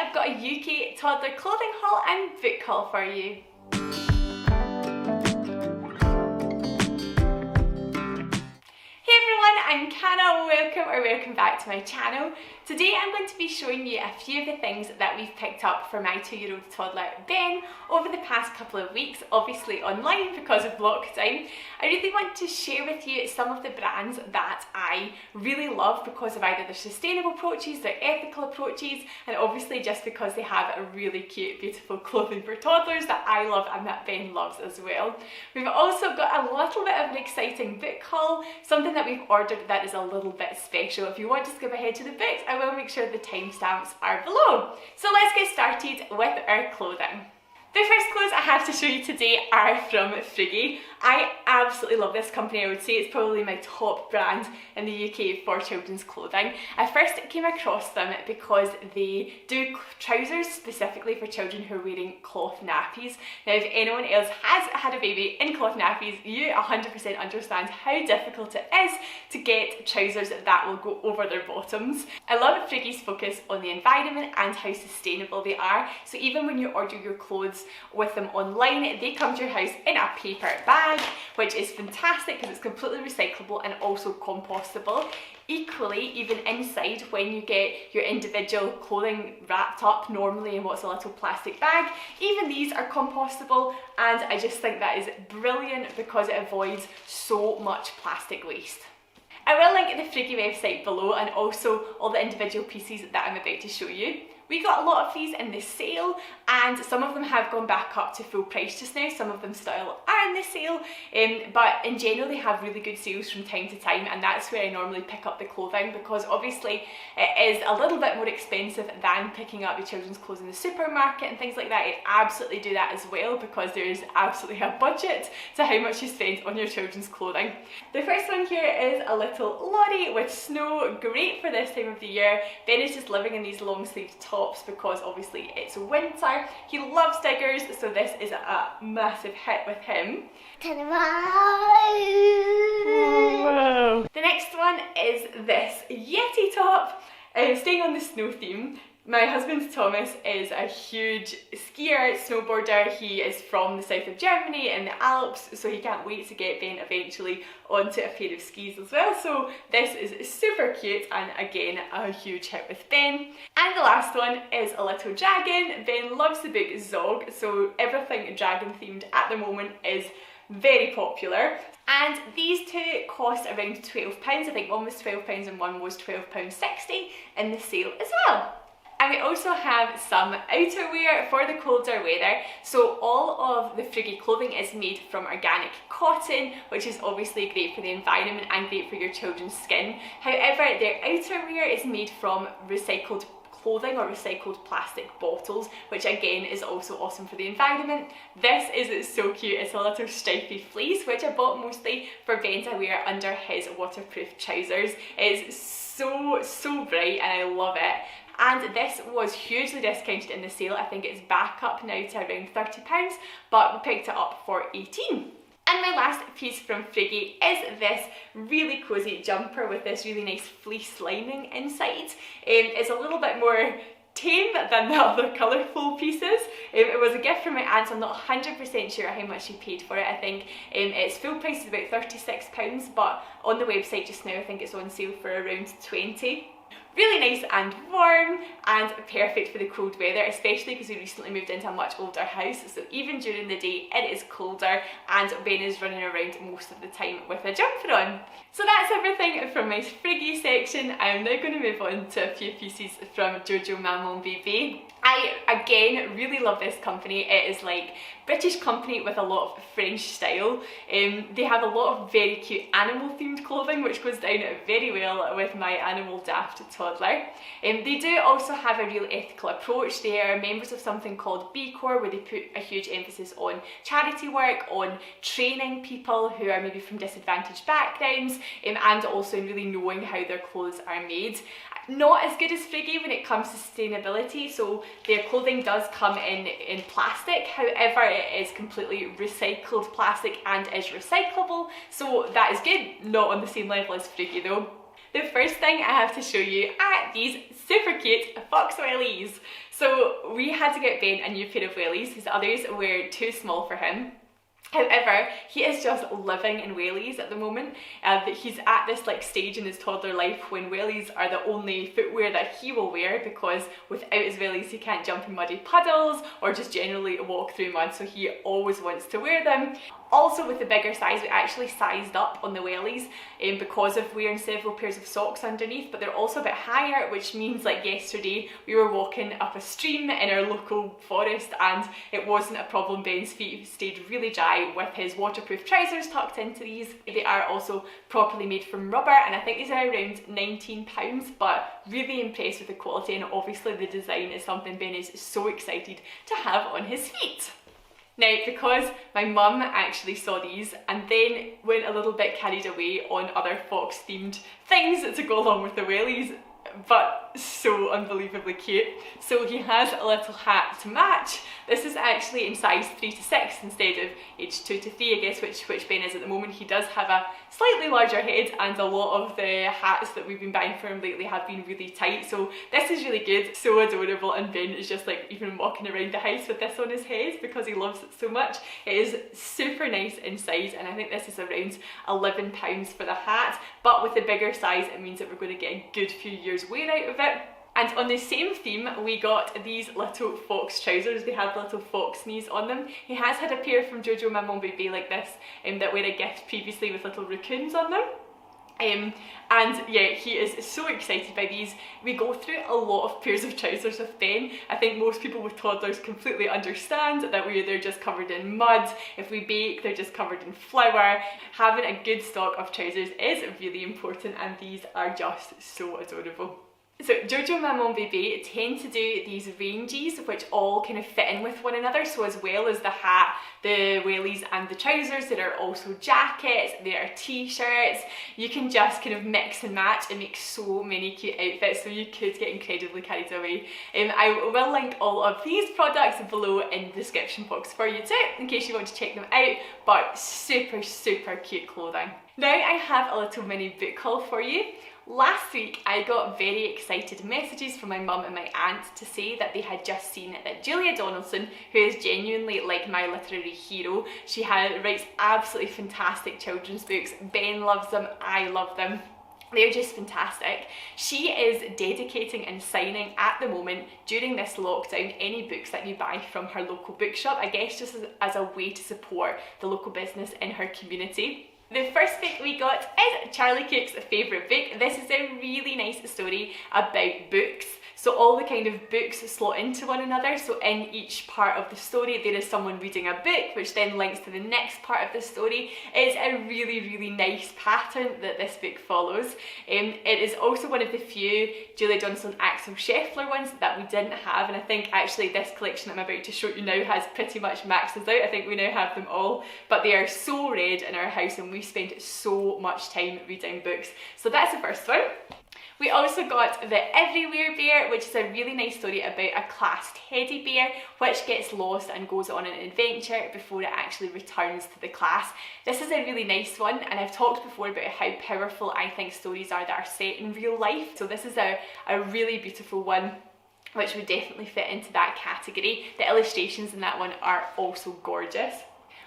I've got a UK toddler clothing haul and book haul for you. Hey everyone, I'm Cara. Welcome back to my channel. Today I'm going to be showing you a few of the things that we've picked up for my 2-year-old toddler Ben over the past couple of weeks, obviously online because of lockdown. I really want to share with you some of the brands that I really love because of either their sustainable approaches, their ethical approaches, and obviously just because they have a really cute, beautiful clothing for toddlers that I love and that Ben loves as well. We've also got a little bit of an exciting book haul, something that we've ordered that is a little bit special. If you want to skip ahead to the books, I will make sure the timestamps are below. So let's get started with our clothing. The first clothes I have to show you today are from Frugi. I absolutely love this company. I would say it's probably my top brand in the UK for children's clothing. I first came across them because they do trousers specifically for children who are wearing cloth nappies. Now if anyone else has had a baby in cloth nappies, you 100% understand how difficult it is to get trousers that will go over their bottoms. I love Frugi's focus on the environment and how sustainable they are. So even when you order your clothes with them online, they come to your house in a paper bag, which is fantastic because it's completely recyclable and also compostable. Equally, even inside, when you get your individual clothing wrapped up normally in what's a little plastic bag, even these are compostable, and I just think that is brilliant because it avoids so much plastic waste. I will link the Frugi website below and also all the individual pieces that I'm about to show you. We got a lot of these in the sale, and some of them have gone back up to full price just now, some of them still are in the sale, but in general they have really good sales from time to time, and that's where I normally pick up the clothing because obviously it is a little bit more expensive than picking up your children's clothes in the supermarket and things like that. I absolutely do that as well because there is absolutely a budget to how much you spend on your children's clothing. The first one here is a little lorry with snow, great for this time of the year. Ben is just living in these long sleeved tops because obviously it's winter. He loves diggers, so this is a massive hit with him. Wow. The next one is this Yeti top, staying on the snow theme. My husband Thomas is a huge skier, snowboarder. He is from the south of Germany in the Alps, so he can't wait to get Ben eventually onto a pair of skis as well. So this is super cute and again a huge hit with Ben. And the last one is a little dragon. Ben loves the book Zog, so everything dragon themed at the moment is very popular. And these two cost around £12. I think one was £12 and one was £12.60 in the sale as well. And we also have some outerwear for the colder weather. So all of the Frugi clothing is made from organic cotton, which is obviously great for the environment and great for your children's skin. However, their outerwear is made from recycled clothing or recycled plastic bottles, which again is also awesome for the environment. This is so cute. It's a little stripy fleece, which I bought mostly for Ben to wear under his waterproof trousers. It's so bright and I love it. And this was hugely discounted in the sale. I think it's back up now to around £30, but we picked it up for £18. And my last piece from Frugi is this really cosy jumper with this really nice fleece lining inside. It's a little bit more tame than the other colourful pieces. It was a gift from my aunt, so I'm not 100% sure how much she paid for it. I think its full price is about £36, but on the website just now I think it's on sale for around £20. Really nice and warm and perfect for the cold weather, especially because we recently moved into a much older house, so even during the day it is colder and Ben is running around most of the time with a jumper on. So that's everything from my Frugi section. I'm now going to move on to a few pieces from Jojo, Maman, Bébé. I again really love this company. It is like British company with a lot of French style. They have a lot of very cute animal themed clothing which goes down very well with my animal daft toddler. They do also have a real ethical approach. They are members of something called B Corps, where they put a huge emphasis on charity work, on training people who are maybe from disadvantaged backgrounds, and also really knowing how their clothes are made. Not as good as Frugi when it comes to sustainability, so their clothing does come in plastic, however it is completely recycled plastic and is recyclable, so that is good. Not on the same level as Frugi though. The first thing I have to show you are these super cute fox wellies. So we had to get Ben a new pair of wellies. His others were too small for him. However, he is just living in wellies at the moment. He's at this like stage in his toddler life when wellies are the only footwear that he will wear, because without his wellies he can't jump in muddy puddles or just generally walk through mud, so he always wants to wear them. Also, with the bigger size, we actually sized up on the wellies because of wearing several pairs of socks underneath, but they're also a bit higher, which means like yesterday we were walking up a stream in our local forest and it wasn't a problem. Ben's feet stayed really dry with his waterproof trousers tucked into these. They are also properly made from rubber, and I think these are around £19, but really impressed with the quality, and obviously the design is something Ben is so excited to have on his feet. Now, because my mum actually saw these and then went a little bit carried away on other fox themed things to go along with the wellies, but so unbelievably cute. So he has a little hat to match. This is actually in size 3 to 6 instead of age 2 to 3, I guess, which Ben is at the moment. He does have a slightly larger head, and a lot of the hats that we've been buying for him lately have been really tight, so this is really good, so adorable, and Ben is just like even walking around the house with this on his head because he loves it so much. It is super nice in size, and I think this is around £11 for the hat, but with the bigger size it means that we're going to get a good few years wear out of it. And on the same theme, we got these little fox trousers. They have little fox knees on them. He has had a pair from Jojo, Maman, Bébé like this that were a gift previously with little raccoons on them. And yeah, he is so excited by these. We go through a lot of pairs of trousers with Ben. I think most people with toddlers completely understand that we're either just covered in mud, if we bake they're just covered in flour. Having a good stock of trousers is really important, and these are just so adorable. So Jojo, Maman, Bébé tend to do these ranges which all kind of fit in with one another, so as well as the hat, the wellies and the trousers, there are also jackets, there are t-shirts. You can just kind of mix and match and make so many cute outfits, so you could get incredibly carried away. I will link all of these products below in the description box for you too, in case you want to check them out, but super cute clothing. Now I have a little mini book haul for you. Last week I got very excited messages from my mum and my aunt to say that they had just seen that Julia Donaldson, who is genuinely like my literary hero, she writes absolutely fantastic children's books. Ben loves them, I love them. They're just fantastic. She is dedicating and signing at the moment during this lockdown any books that you buy from her local bookshop, I guess just as a way to support the local business in her community. The first book we got is Charlie Cook's favourite book. This is a really nice story about books. So all the kind of books slot into one another. So in each part of the story there is someone reading a book which then links to the next part of the story. It's a really nice pattern that this book follows. It is also one of the few Julia Donaldson Axel Scheffler ones that we didn't have, and I think actually this collection I'm about to show you now has pretty much maxed us out. I think we now have them all, but they are so read in our house and we spent so much time reading books. So that's the first one. We also got The Everywhere Bear, which is a really nice story about a class teddy bear which gets lost and goes on an adventure before it actually returns to the class. This is a really nice one, and I've talked before about how powerful I think stories are that are set in real life. So this is a really beautiful one which would definitely fit into that category. The illustrations in that one are also gorgeous.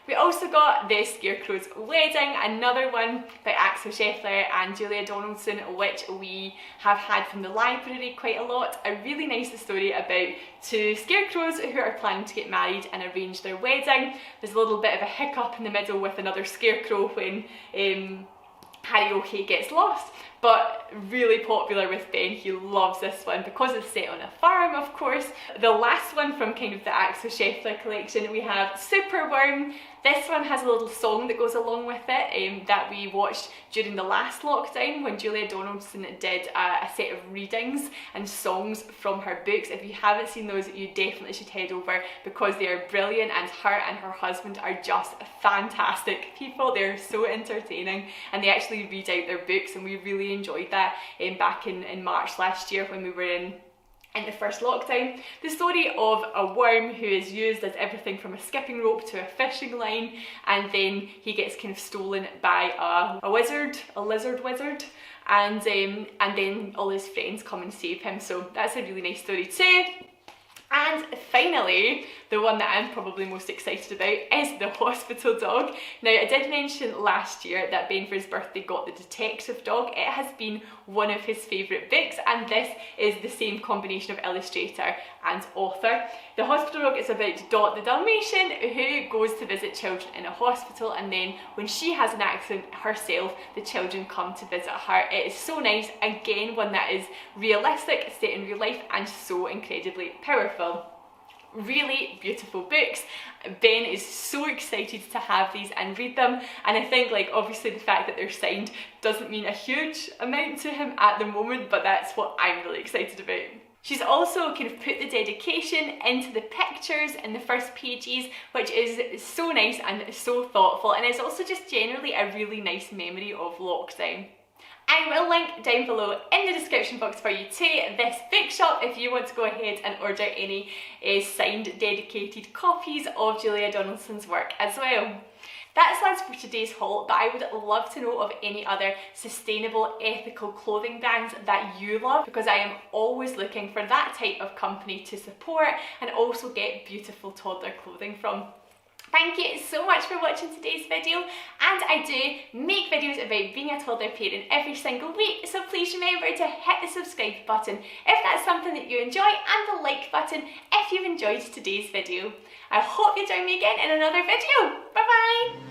We also got The Scarecrow's Wedding, another one by Axel Scheffler and Julia Donaldson, which we have had from the library quite a lot. A really nice story about two scarecrows who are planning to get married and arrange their wedding. There's a little bit of a hiccup in the middle with another scarecrow when Harry O'Hay gets lost, but really popular with Ben. He loves this one because it's set on a farm, of course. The last one from kind of the Axel Scheffler collection, we have Superworm. This one has a little song that goes along with it that we watched during the last lockdown when Julia Donaldson did a set of readings and songs from her books. If you haven't seen those, you definitely should head over because they are brilliant, and her husband are just fantastic people. They're so entertaining and they actually read out their books, and we really enjoyed that back in March last year when we were in the first lockdown. The story of a worm who is used as everything from a skipping rope to a fishing line, and then he gets kind of stolen by a lizard wizard, and then all his friends come and save him, so that's a really nice story too. And finally, the one that I'm probably most excited about is the hospital dog. Now, I did mention last year that Ben for his birthday got the detective dog. It has been one of his favourite books, and this is the same combination of illustrator and author. The hospital dog is about Dot the Dalmatian, who goes to visit children in a hospital, and then when she has an accident herself, the children come to visit her. It is so nice, again one that is realistic, set in real life, and so incredibly powerful. Really beautiful books. Ben is so excited to have these and read them, and I think, like, obviously the fact that they're signed doesn't mean a huge amount to him at the moment, but that's what I'm really excited about. She's also kind of put the dedication into the pictures in the first pages, which is so nice and so thoughtful, and it's also just generally a really nice memory of lockdown. I will link down below in the description box for you to this bookshop if you want to go ahead and order any signed dedicated copies of Julia Donaldson's work as well. That's us for today's haul, but I would love to know of any other sustainable, ethical clothing brands that you love, because I am always looking for that type of company to support and also get beautiful toddler clothing from. Thank you so much for watching today's video, and I do make videos about being a toddler parent every single week, so please remember to hit the subscribe button if that's something that you enjoy, and the like button if you've enjoyed today's video. I hope you join me again in another video. Bye bye!